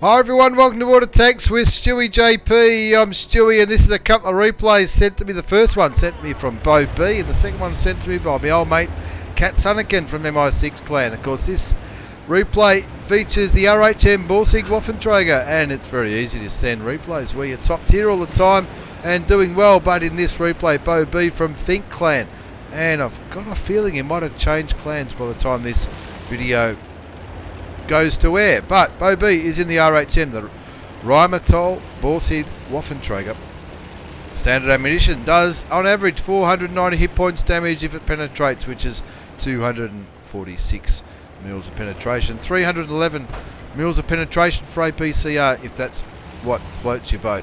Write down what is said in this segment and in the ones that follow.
Hi everyone, welcome to Water Tanks with stewiejp. I'm Stewie and this is a couple of replays sent to me. The first one sent to me from Bo B and the second one sent to me by my old mate Kat Sunniken from MI6 clan. Of course this replay features the RHM Borsig Waffenträger and it's very easy to send replays where you're top tier all the time and doing well, but in this replay Bo B from Think clan, and I've got a feeling he might have changed clans by the time this video goes to air, but Bo B is in the RHM, the Repeatable Borsig Waffenträger. Standard ammunition does on average 490 hit points damage if it penetrates, which is 246 mils of penetration, 311 mils of penetration for APCR if that's what floats your boat.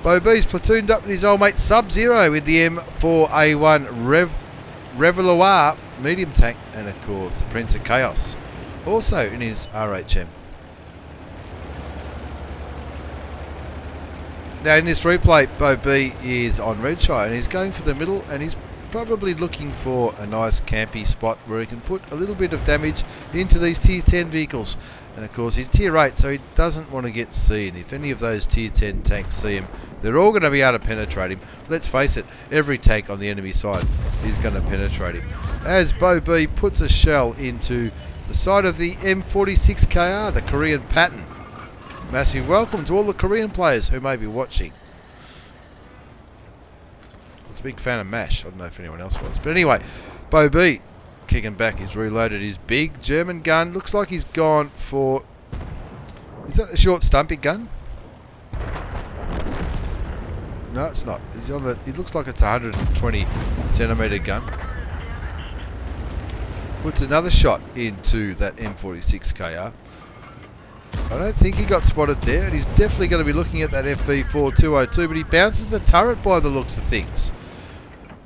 Bo B's platooned up with his old mate Sub-Zero with the M4A1 Reveloir medium tank, and of course the Prince of Chaos also in his RHM. Now in this replay, Bo B is on Redshire and he's going for the middle, and he's probably looking for a nice campy spot where he can put a little bit of damage into these tier 10 vehicles. And of course he's tier 8, so he doesn't want to get seen. If any of those tier 10 tanks see him, they're all going to be able to penetrate him. Let's face it, every tank on the enemy side is going to penetrate him. As Bo B puts a shell into the side of the M46KR, the Korean pattern. Massive welcome to all the Korean players who may be watching. I was a big fan of MASH. I don't know if anyone else was. But anyway, Bo B kicking back. He's reloaded his big German gun. Looks like he's gone for... Is that the short stumpy gun? No, it's not. He's on the... It looks like it's a 120 centimetre gun. Puts another shot into that M46KR. I don't think he got spotted there, and he's definitely going to be looking at that FV4202, but he bounces the turret by the looks of things.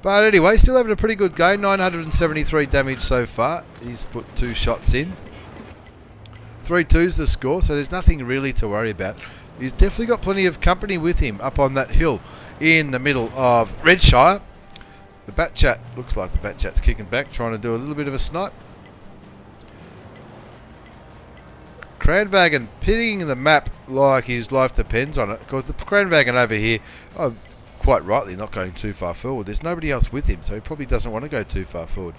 But anyway, still having a pretty good game, 973 damage so far. He's put 2 shots in. 3-2's the score, so there's nothing really to worry about. He's definitely got plenty of company with him up on that hill in the middle of Redshire. The Batchat, looks like the Batchat's kicking back, trying to do a little bit of a snipe. Kranwagen pitting the map like his life depends on it. Of course, the Kranwagen over here, quite rightly, not going too far forward. There's nobody else with him, so he probably doesn't want to go too far forward.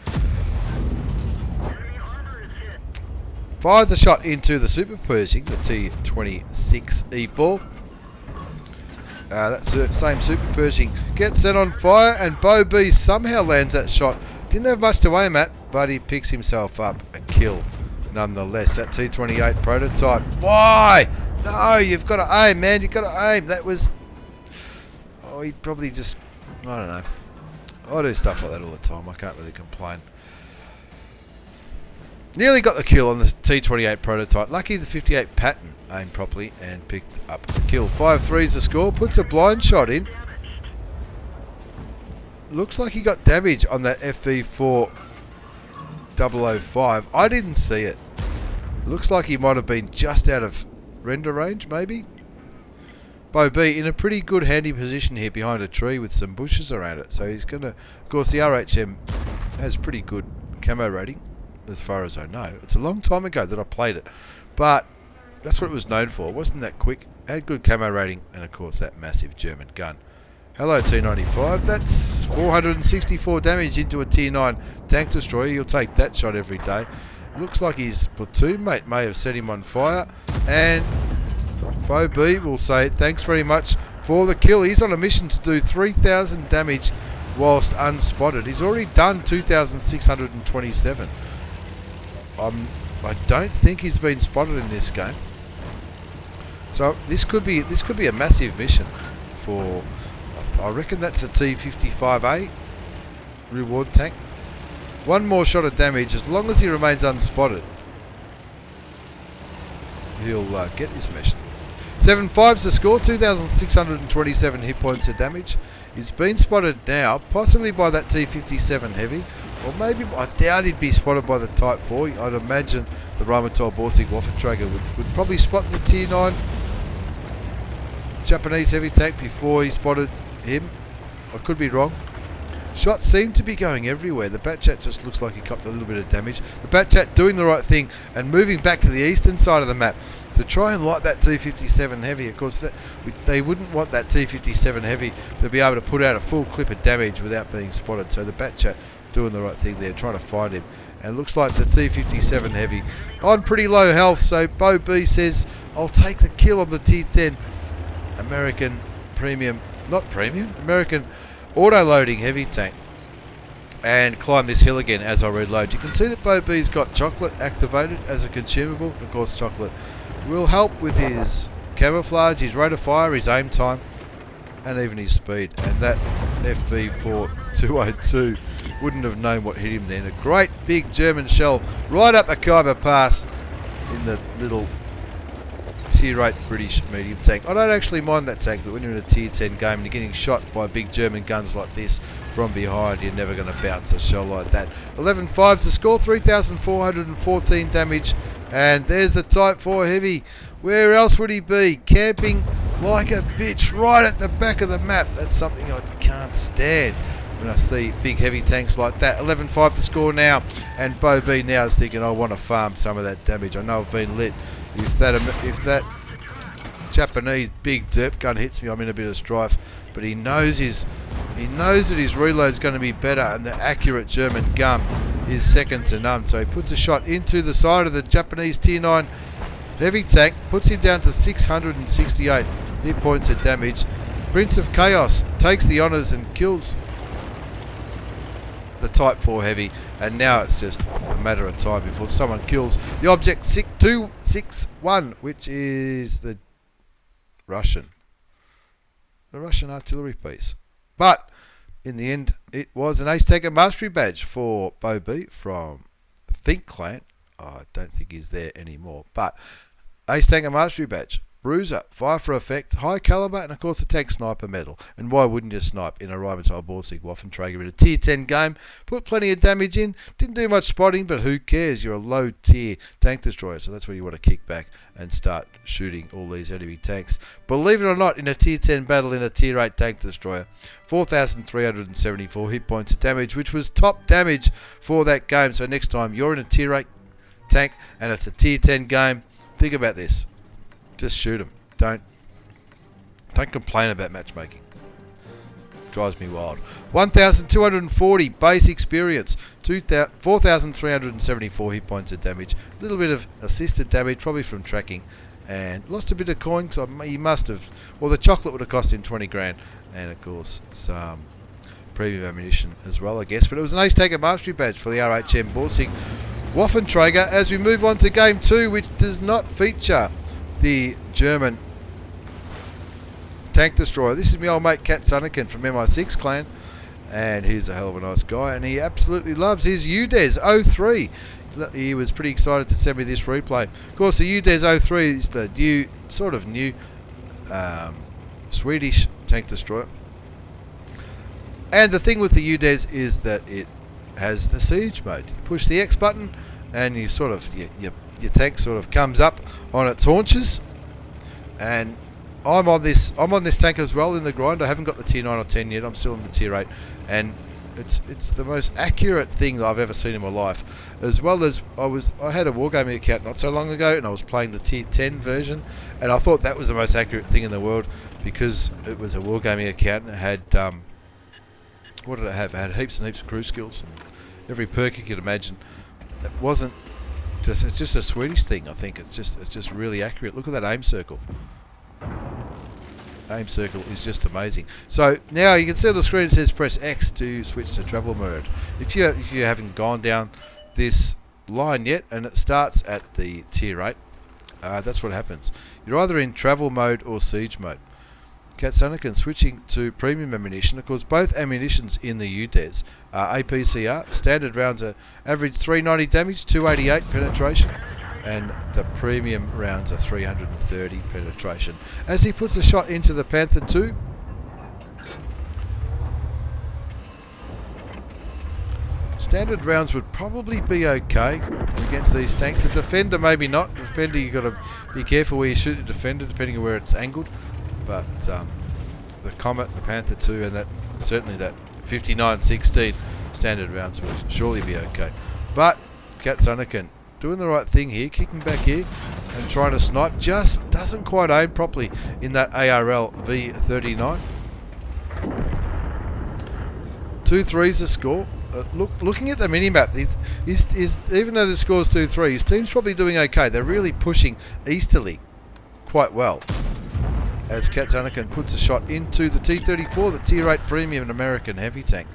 Fires a shot into the Super Pershing, the T26E4. That's the same Super Pershing gets set on fire, and Bo B somehow lands that shot. Didn't have much to aim at, but he picks himself up a kill nonetheless. That T28 prototype. Why? No, you've got to aim, man. You've got to aim. That was... Oh, he probably just... I don't know. I do stuff like that all the time. I can't really complain. Nearly got the kill on the T28 prototype. Lucky the 58 pattern aimed properly and picked up the kill. 5-3's the score. Puts a blind shot in. Looks like he got damage on that FV4005. I didn't see it. Looks like he might have been just out of render range, maybe. Bo B in a pretty good handy position here behind a tree with some bushes around it. So he's going to... Of course, the RHM has pretty good camo rating, as far as I know. It's a long time ago that I played it, but that's what it was known for. It wasn't that quick. Had good camo rating, and of course that massive German gun. Hello T95. That's 464 damage into a tier 9 tank destroyer. You'll take that shot every day. Looks like his platoon mate may have set him on fire, and Bo B will say thanks very much for the kill. He's on a mission to do 3,000 damage whilst unspotted. He's already done 2,627. I don't think he's been spotted in this game. So this could be a massive mission for... I reckon that's a T55A reward tank. One more shot of damage, as long as he remains unspotted, he'll get this mission. 7-5's the score, 2,627 hit points of damage. He's been spotted now, possibly by that T57 heavy, or maybe, I doubt he'd be spotted by the Type 4. I'd imagine the Repeatable Borsig Waffenträger would probably spot the tier 9 Japanese heavy tank before he spotted him. I could be wrong. Shots seem to be going everywhere. The Batchat just looks like he copped a little bit of damage. The Batchat doing the right thing and moving back to the eastern side of the map. to try and light that T57 heavy. Of course, they wouldn't want that T57 heavy to be able to put out a full clip of damage without being spotted. So the Bat Chat doing the right thing there, trying to find him. And it looks like the T57 heavy on pretty low health. So Bo B says, I'll take the kill on the T10 American premium, not premium, American auto-loading heavy tank. And climb this hill again as I reload. You can see that Bo B's got chocolate activated as a consumable. Of course, chocolate will help with his camouflage, his rate of fire, his aim time, and even his speed. And that FV4202 wouldn't have known what hit him then. A great big German shell right up the Khyber Pass in the little Tier 8 British medium tank. I don't actually mind that tank, but when you're in a Tier 10 game and you're getting shot by big German guns like this from behind, you're never going to bounce a shell like that. 11-5 to score, 3,414 damage. And there's the Type 4 Heavy. Where else would he be? Camping like a bitch right at the back of the map. That's something I can't stand when I see big heavy tanks like that. 11-5 to score now. And Bo B now is thinking, I want to farm some of that damage. I know I've been lit. If that Japanese big derp gun hits me, I'm in a bit of strife. But he knows that his reload's going to be better, and the accurate German gun is second to none. So he puts a shot into the side of the Japanese Tier 9 heavy tank, puts him down to 668 hit points of damage. Prince of Chaos takes the honours and kills the Type 4 Heavy, and now it's just a matter of time before someone kills the Object 261, which is the Russian artillery piece. But in the end, it was an Ace Tanker Mastery Badge for Bo B from Think Clan. I don't think he's there anymore, but Ace Tanker Mastery Badge. Bruiser, Fire for Effect, High Caliber, and of course the Tank Sniper Medal. And why wouldn't you snipe in a Rheinmetall Borsig Waffenträger in a Tier 10 game? Put plenty of damage in, didn't do much spotting, but who cares? You're a low tier tank destroyer, so that's where you want to kick back and start shooting all these enemy tanks. Believe it or not, in a Tier 10 battle in a Tier 8 tank destroyer, 4,374 hit points of damage, which was top damage for that game. So next time you're in a Tier 8 tank and it's a Tier 10 game, think about this. Just shoot them. Don't complain about matchmaking. Drives me wild. 1,240 base experience. 4,374 hit points of damage. A little bit of assisted damage, probably from tracking. And lost a bit of coin, so he must have... Well, the chocolate would have cost him 20 grand. And, of course, some premium ammunition as well, I guess. But it was an Ace Tanker Mastery Badge for the RHM Borsig Waffenträger. As we move on to Game 2, which does not feature the German tank destroyer. This is my old mate Kat Sunneken from MI6 Clan, and he's a hell of a nice guy, and he absolutely loves his UDES 03. He was pretty excited to send me this replay. Of course, the UDES 03 is the new Swedish tank destroyer, and the thing with the UDES is that it has the siege mode. You push the X button and you sort of your tank sort of comes up on its haunches, and I'm on this tank as well in the grind. I haven't got the Tier 9 or 10 yet. I'm still in the Tier 8, and it's the most accurate thing that I've ever seen in my life. As well as I had a wargaming account not so long ago, and I was playing the Tier 10 version, and I thought that was the most accurate thing in the world because it was a wargaming account and it had what did it have? It had heaps and heaps of crew skills and every perk you could imagine. It wasn't. It's just a Swedish thing, I think. It's just really accurate. Look at that aim circle. Aim circle is just amazing. So now you can see on the screen it says press X to switch to travel mode. If you haven't gone down this line yet, and it starts at the Tier 8, that's what happens. You're either in travel mode or siege mode. Kat Sunneken switching to premium ammunition. Of course, both ammunitions in the UDES are APCR. Standard rounds are average 390 damage, 288 penetration, and the premium rounds are 330 penetration. As he puts a shot into the Panther 2, standard rounds would probably be okay against these tanks. The Defender maybe not. The Defender, you've got to be careful where you shoot the Defender depending on where it's angled. But the Comet, the Panther 2, and certainly that 59-16 standard rounds will surely be okay. But Kat Sunneken doing the right thing here, kicking back here, and trying to snipe. Just doesn't quite aim properly in that ARL V39. 2-3's the score. Looking at the minimap, even though the score's 2-3, his team's probably doing okay. They're really pushing easterly quite well. As Anakin puts a shot into the T-34, the Tier 8 Premium American heavy tank.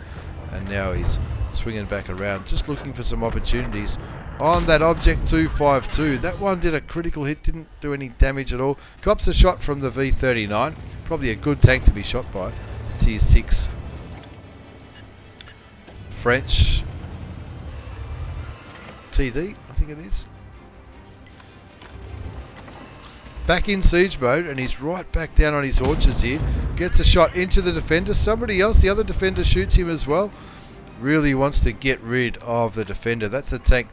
And now he's swinging back around, just looking for some opportunities on that Object 252. That one did a critical hit, didn't do any damage at all. Cops a shot from the V39. Probably a good tank to be shot by. Tier 6 French TD, I think it is. Back in siege mode, and he's right back down on his haunches here. Gets a shot into the defender. Somebody else, the other defender, shoots him as well. Really wants to get rid of the defender. That's a tank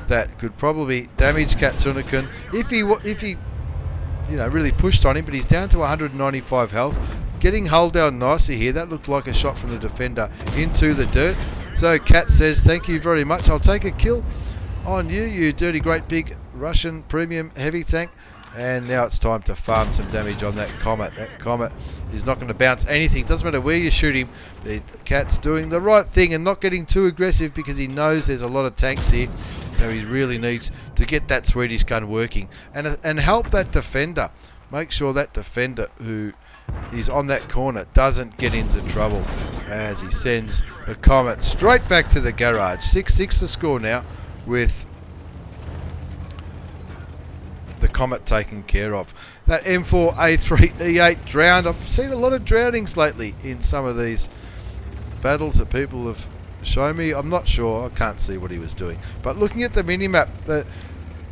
that could probably damage Katsunakan if he really pushed on him, but he's down to 195 health. Getting hulled down nicely here. That looked like a shot from the defender into the dirt. So Kat says, thank you very much. I'll take a kill on you, you dirty great big Russian premium heavy tank. And now it's time to farm some damage on that Comet. That Comet is not going to bounce anything. Doesn't matter where you shoot him. The Cat's doing the right thing and not getting too aggressive because he knows there's a lot of tanks here. So he really needs to get that Swedish gun working and help that defender. Make sure that defender who is on that corner doesn't get into trouble as he sends the Comet straight back to the garage. 6-6 the score now with the Comet taken care of. That M4A3E8 drowned. I've seen a lot of drownings lately in some of these battles that people have shown me. I'm not sure. I can't see what he was doing. But looking at the minimap, the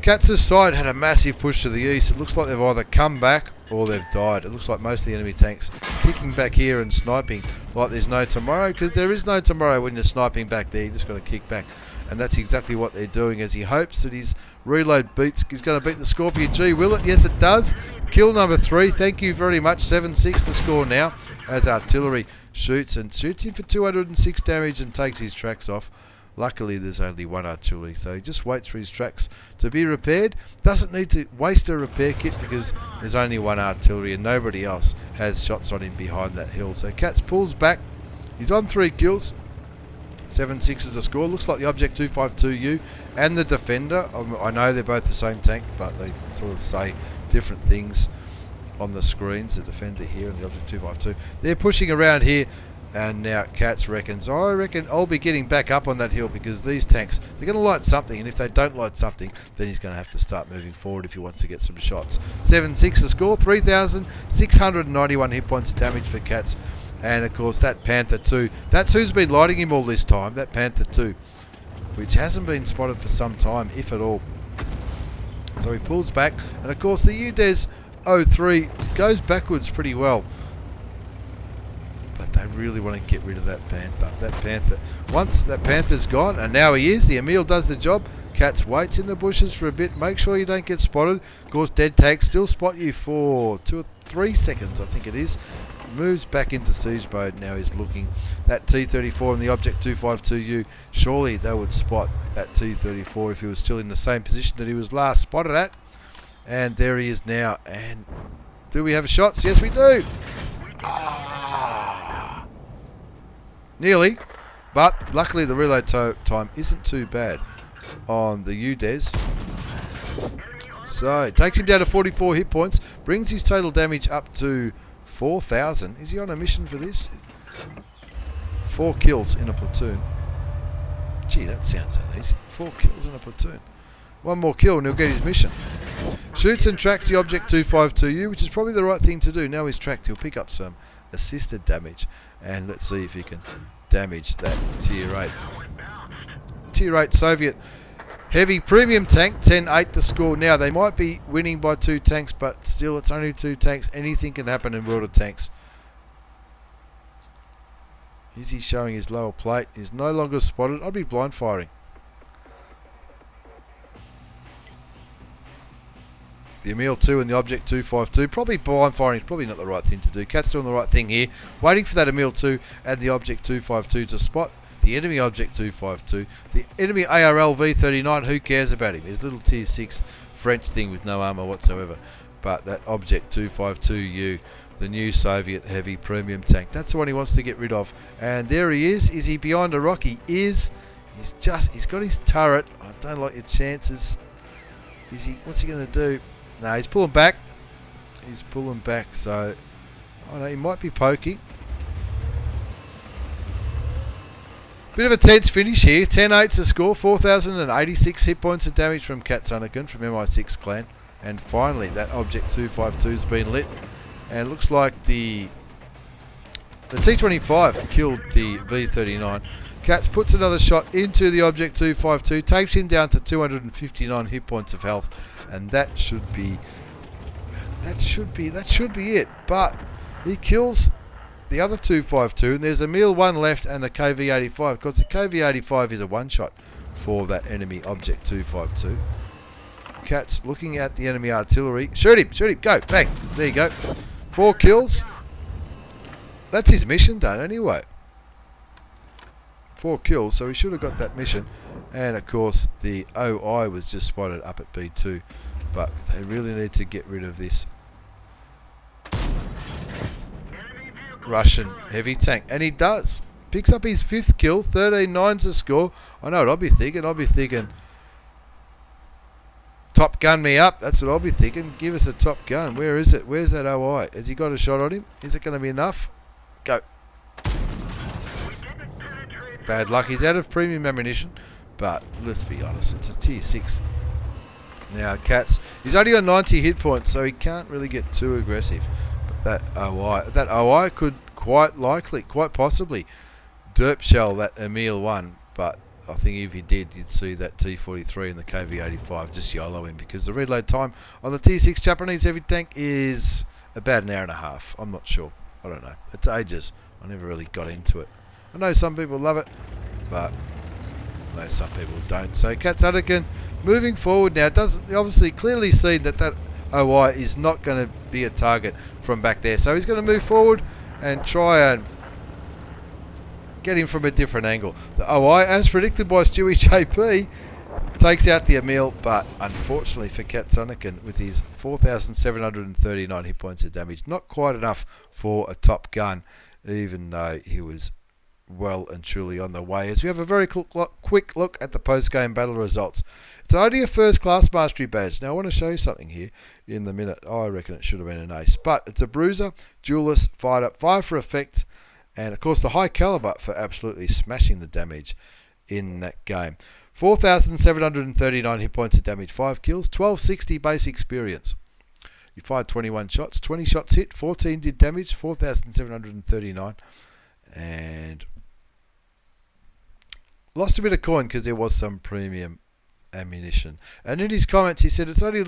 Katz's side had a massive push to the east. It looks like they've either come back or they've died. It looks like most of the enemy tanks kicking back here and sniping like there's no tomorrow, because there is no tomorrow when you're sniping back there. You just got to kick back. And that's exactly what they're doing, as he hopes that his reload beats. He's going to beat the Scorpion G. Will it? Yes, it does. Kill number 3. Thank you very much. 7-6 the score now as artillery shoots him for 206 damage and takes his tracks off. Luckily, there's only one artillery, so he just waits for his tracks to be repaired. Doesn't need to waste a repair kit because there's only one artillery and nobody else has shots on him behind that hill. So Katz pulls back. He's on 3 kills. 7-6 is the score. Looks like the Object 252U and the Defender. I know they're both the same tank, but they sort of say different things on the screens. The Defender here and the Object 252. They're pushing around here, and now Katz reckons, I reckon I'll be getting back up on that hill because these tanks, they're going to light something, and if they don't light something, then he's going to have to start moving forward if he wants to get some shots. 7-6 the score. 3,691 hit points of damage for Katz. And of course that Panther 2, that's who's been lighting him all this time, that Panther 2, which hasn't been spotted for some time, if at all. So he pulls back, and of course the UDES 03 goes backwards pretty well. But they really want to get rid of that Panther. That Panther, once that Panther's gone, and now he is, the Emil does the job. Katz waits in the bushes for a bit, make sure you don't get spotted. Of course dead tanks still spot you for 2 or 3 seconds, I think it is. Moves back into siege mode. Now he's looking that T-34 and the Object 252U. Surely they would spot that T-34 if he was still in the same position that he was last spotted at. And there he is now. And do we have shots? Yes, we do. Nearly. But luckily the reload time isn't too bad on the UDES. So it takes him down to 44 hit points. Brings his total damage up to 4,000. Is he on a mission for this? 4 kills in a platoon. Gee, that sounds easy. 4 kills in a platoon. 1 more kill and he'll get his mission. Shoots and tracks the Object 252U, which is probably the right thing to do. Now he's tracked, he'll pick up some assisted damage. And let's see if he can damage that Tier 8. Tier 8 Soviet heavy premium tank. 10-8 the score now. They might be winning by 2 tanks, but still it's only 2 tanks. Anything can happen in World of Tanks. Is he showing his lower plate? He's no longer spotted. I'd be blind firing. The Emil 2 and the Object 252. Probably blind firing is probably not the right thing to do. Cat's doing the right thing here. Waiting for that Emil 2 and the Object 252 to spot the enemy Object 252, the enemy ARL V39, who cares about him? His little tier 6 French thing with no armour whatsoever. But that Object 252U, the new Soviet heavy premium tank, that's the one he wants to get rid of. And there he is. Is he behind a rock? He is. He's got his turret. I don't like your chances. What's he going to do? No, he's pulling back. He's pulling back, so I don't know, he might be poking. Bit of a tense finish here. 10-8 to score. 4,086 hit points of damage from Katsunakan from MI6 clan. And finally, that Object 252 has been lit. And it looks like the T25 killed the V39. Katz puts another shot into the Object 252, takes him down to 259 hit points of health, and that should be it. But he kills the other 252, and there's a Emil 1 left and a KV85, because the KV85 is a one-shot for that enemy Object 252. Katz looking at the enemy artillery. Shoot him, go, bang. There you go. 4 kills. That's his mission done anyway. 4 kills, so he should have got that mission. And of course, the OI was just spotted up at B2. But they really need to get rid of this Russian heavy tank. And he does. Picks up his 5th kill, 13-9 to score. I know what I'll be thinking. I'll be thinking, Top Gun me up. That's what I'll be thinking. Give us a Top Gun. Where is it? Where's that OI? Has he got a shot on him? Is it going to be enough? Go. Bad luck. He's out of premium ammunition. But let's be honest, it's a tier 6. Now, Katz, he's only got 90 hit points, so he can't really get too aggressive. But that OI could quite possibly derp shell that Emil 1. But I think if he did, you'd see that T43 and the KV85 just YOLO him, because the reload time on the tier 6 Japanese heavy tank is about an hour and a half. I'm not sure. I don't know. It's ages. I never really got into it. I know some people love it, but I know some people don't. So Katsunakan moving forward now, doesn't obviously clearly seen that OI is not going to be a target from back there. So he's going to move forward and try and get him from a different angle. The OI, as predicted by stewiejp, takes out the Emil, but unfortunately for Katsunakan, with his 4,739 hit points of damage, not quite enough for a Top Gun, even though he was well and truly on the way. As we have a very quick look at the post-game battle results. It's only a first class mastery badge. Now I want to show you something here in the minute. I reckon it should have been an ace, but it's a bruiser, duelist, fighter, 5 for effect, and of course the high caliber for absolutely smashing the damage in that game. 4,739 hit points of damage, 5 kills, 1260 base experience. You fired 21 shots, 20 shots hit, 14 did damage, 4,739, and lost a bit of coin because there was some premium ammunition. And in his comments he said, it's only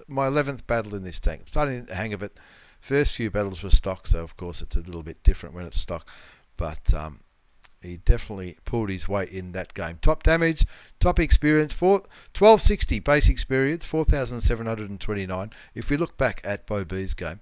my 11th battle in this tank. I'm starting to get the hang of it. First few battles were stock, so of course it's a little bit different when it's stock. But he definitely pulled his weight in that game. Top damage, top experience, 1260 base experience, 4,729. If we look back at Bo B's game,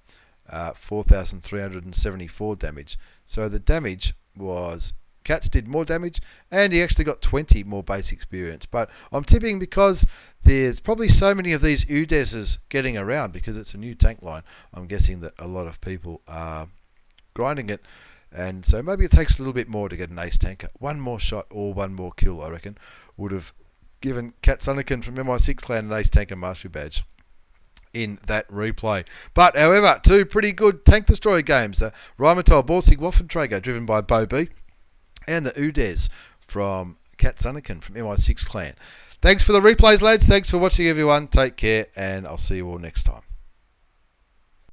4,374 damage. So the damage was, Katz did more damage, and he actually got 20 more base experience. But I'm tipping, because there's probably so many of these UDESs getting around, because it's a new tank line, I'm guessing that a lot of people are grinding it. And so maybe it takes a little bit more to get an ace tanker. One more shot or one more kill, I reckon, would have given Katsunakan from MI6 clan an ace tanker mastery badge in that replay. But however, 2 pretty good tank destroyer games. The Rheinmetall Borsig Waffenträger driven by Bo B, and the UDES from Katsunakan from MI6 clan. Thanks for the replays, lads. Thanks for watching, everyone. Take care, and I'll see you all next time.